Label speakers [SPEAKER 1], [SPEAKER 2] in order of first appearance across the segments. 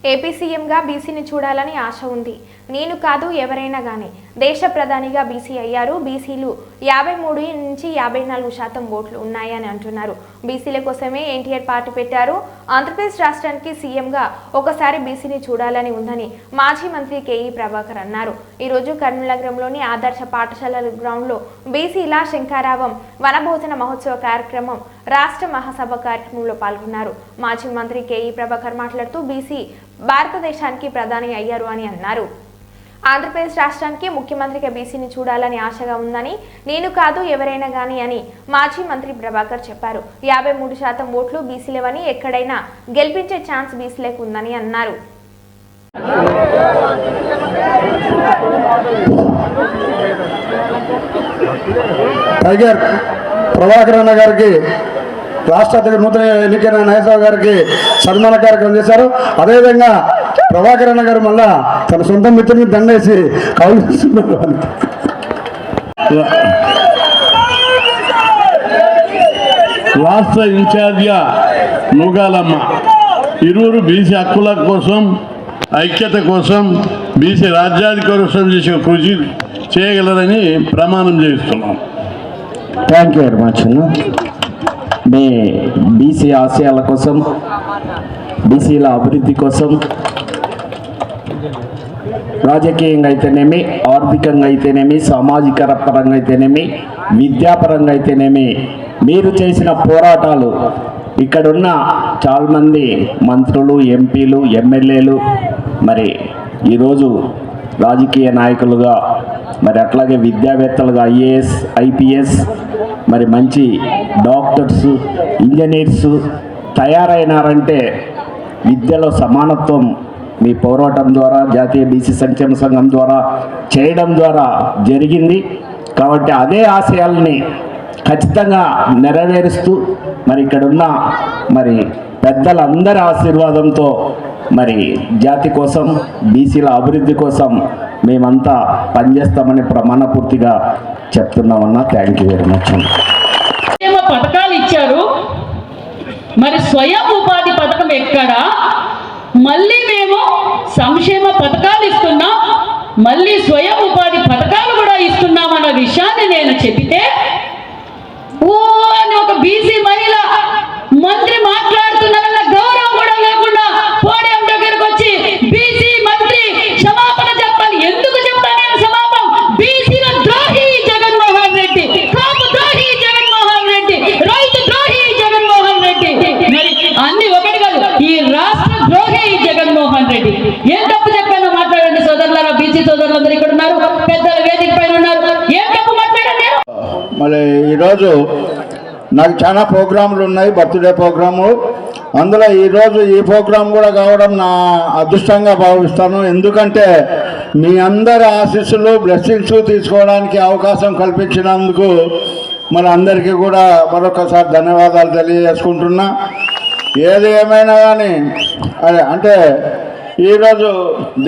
[SPEAKER 1] AP సీఎంగా బీసీని చూడాలని ఆశ ఉంది. నేను కాదు ఎవరైనా గానీ దేశ ప్రధానిగా బీసీ అయ్యారు. బీసీలు 53 నుంచి 54% ఓట్లు ఉన్నాయని అంటున్నారు. బీసీల కోసమే ఎన్టీఆర్ పార్టీ పెట్టారు. ఆంధ్రప్రదేశ్ రాష్ట్రానికి సీఎంగా ఒకసారి బీసీని చూడాలని ఉందని మాజీ మంత్రి కేఈ ప్రభాకర్ అన్నారు. ఈ రోజు కర్నూలు నగరంలోని ఆదర్శ పాఠశాల గ్రౌండ్లో బీసీల శంఖారావం వనభోజన మహోత్సవ కార్యక్రమం రాష్ట్ర మహాసభ కార్యక్రమంలో పాల్గొన్నారు. మాజీ మంత్రి కేఈ ప్రభాకర్ మాట్లాడుతూ బీసీ భారతదేశానికి ప్రధాని అయ్యారు అని అన్నారు. ఆంధ్రప్రదేశ్ రాష్ట్రానికి ముఖ్యమంత్రిగా బీసీని చూడాలని ఆశగా ఉందని, నేను కాదు ఎవరైనా గానీ అని మాజీ మంత్రి ప్రభాకర్ చెప్పారు. 53% ఓట్లు బీసీలవని, ఎక్కడైనా గెలిపించే ఛాన్స్ బీసీలకు ఉందని అన్నారు.
[SPEAKER 2] టైగర్ ప్రభాకర్ అన్న గారికి రాష్ట్ర అధ్యక్షుడు నూతన ఎన్నికైన నాగేశ్వరరావు గారికి సన్మాన కార్యక్రమం చేశారు. అదేవిధంగా ప్రభాకర్ అన్న గారు మళ్ళా తన సొంత మిత్రుని దండేసి కౌలిస్తున్నారు.
[SPEAKER 3] రాష్ట్ర ఇన్ఛార్జిగా నూగాలమ్మ ఇరువురు బీసీ హక్కుల కోసం, ఐక్యత కోసం, బీసీ రాజ్యాధికారి కోసం చేసే కృషి చేయగలరని ప్రమాణం చేస్తున్నాం.
[SPEAKER 4] Thank you very much. Me BC ఆశయాల కోసం, బీసీల అభివృద్ధి కోసం రాజకీయంగా అయితేనేమి, ఆర్థికంగా అయితేనేమి, సామాజిక పరంగా అయితేనేమి, విద్యాపరంగా అయితేనేమి మీరు చేసిన పోరాటాలు ఇక్కడున్న చాలామంది మంత్రులు, ఎంపీలు, ఎమ్మెల్యేలు మరి ఈరోజు రాజకీయ నాయకులుగా, మరి అట్లాగే విద్యావేత్తలుగా ఐఏఎస్, ఐపీఎస్, మరి మంచి డాక్టర్స్, ఇంజనీర్స్ తయారైనారంటే విద్యలో సమానత్వం మీ పోరాటం ద్వారా, జాతీయ బీసీ సంక్షేమ సంఘం ద్వారా చేయడం ద్వారా జరిగింది. కాబట్టి అదే ఆశయాల్ని ఖచ్చితంగా నెరవేరుస్తూ మరి ఇక్కడున్న మరి పెద్దలందరి ఆశీర్వాదంతో మరి జాతి కోసం, బీసీల అభివృద్ధి కోసం మేమంతా పనిచేస్తామని ప్రమాణపూర్తిగా చెప్తున్నామన్నా. Thank you very much.
[SPEAKER 5] పథకాలు ఇచ్చారు, మరి స్వయం ఉపాధి పథకం ఎక్కడా? మళ్ళీ మేము సంక్షేమ పథకాలు ఇస్తున్నాం, మళ్ళీ స్వయం ఉపాధి పథకాలు కూడా ఇస్తున్నామన్న విషయాన్ని నేను చెబితే ఓ అని ఒక బీసీ మహిళ మంత్రి మాట్లాడుతున్నారన్న గౌరవం కూడా లేకుండా పోడియం దగ్గరకు వచ్చి బీసీ మంత్రి క్షమాపణ చెప్పాలి. ఎందుకు చెప్తాను నేను క్షమాపణ? బీసీల ద్రోహి జగన్మోహన్ రెడ్డి, కాపు ద్రోహి జగన్మోహన్ రెడ్డి, రైతు ద్రోహి జగన్మోహన్ రెడ్డి, మరి అన్ని ఒకటి కాదు, ఈ రాష్ట్ర ద్రోహి జగన్మోహన్ రెడ్డి. ఏం తప్పు చెప్పానో మాట్లాడండి సోదరులారా. బీసీ సోదరులందరూ ఇక్కడ ఉన్నారు, పెద్దల వేదిక పైన ఉన్నారు. ఏం తప్పు మాట్లాడండి?
[SPEAKER 2] మళ్ళీ ఈరోజు నాకు చాలా ప్రోగ్రాంలు ఉన్నాయి, బర్త్డే ప్రోగ్రాము. అందులో ఈరోజు ఈ ప్రోగ్రాం కూడా కావడం నా అదృష్టంగా భావిస్తాను. ఎందుకంటే మీ అందరి ఆశీస్సులు, బ్లెస్సింగ్స్ తీసుకోవడానికి అవకాశం కల్పించినందుకు మన అందరికీ కూడా మరొకసారి ధన్యవాదాలు తెలియజేసుకుంటున్నా. ఏది ఏమైనా కానీ అంటే ఈరోజు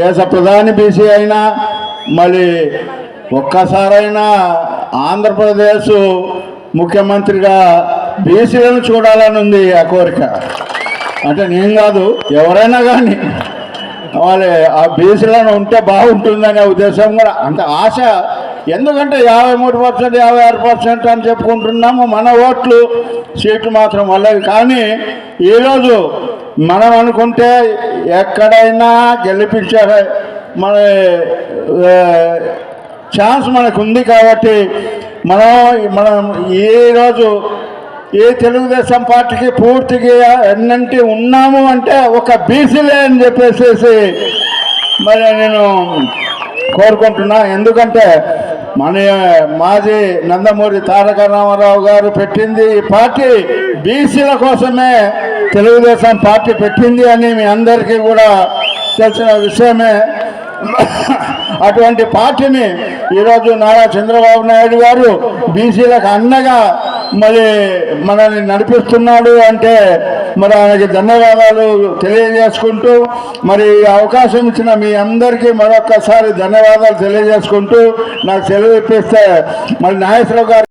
[SPEAKER 2] దేశ ప్రధాని బీసీ అయినా, మళ్ళీ ఒక్కసారైనా ఆంధ్రప్రదేశ్ ముఖ్యమంత్రిగా బీసీలను చూడాలని ఉంది ఆ కోరిక. అంటే నేను కాదు, ఎవరైనా కానీ వాళ్ళే ఆ బీసీలను ఉంటే బాగుంటుందనే ఉద్దేశం కూడా, అంత ఆశ. ఎందుకంటే 53%, 56% అని చెప్పుకుంటున్నాము. మన ఓట్లు, సీట్లు మాత్రం వాళ్ళవి. కానీ ఈరోజు మనం అనుకుంటే ఎక్కడైనా గెలిపించే మన ఛాన్స్ మనకు ఉంది. కాబట్టి మనం ఈరోజు ఈ తెలుగుదేశం పార్టీకి పూర్తిగా ఎన్నంటి ఉన్నాము అంటే ఒక బీసీలే అని చెప్పేసి మరి నేను కోరుకుంటున్నా. ఎందుకంటే మన మాజీ నందమూరి తారక రామారావు గారు పెట్టింది ఈ పార్టీ బీసీల కోసమే తెలుగుదేశం పార్టీ పెట్టింది అని మీ అందరికీ కూడా తెలిసిన విషయమే. అటువంటి పార్టీని ఈరోజు నారా చంద్రబాబు నాయుడు గారు బీసీలకు అండగా మరి మనల్ని నడిపిస్తున్నాడు అంటే మరి ఆయనకి ధన్యవాదాలు తెలియజేసుకుంటూ, మరి అవకాశం ఇచ్చిన మీ అందరికీ మరొక్కసారి ధన్యవాదాలు తెలియజేసుకుంటూ నాకు సెలవు ఇప్పిస్తే మరి నాగేశ్వరరావు గారు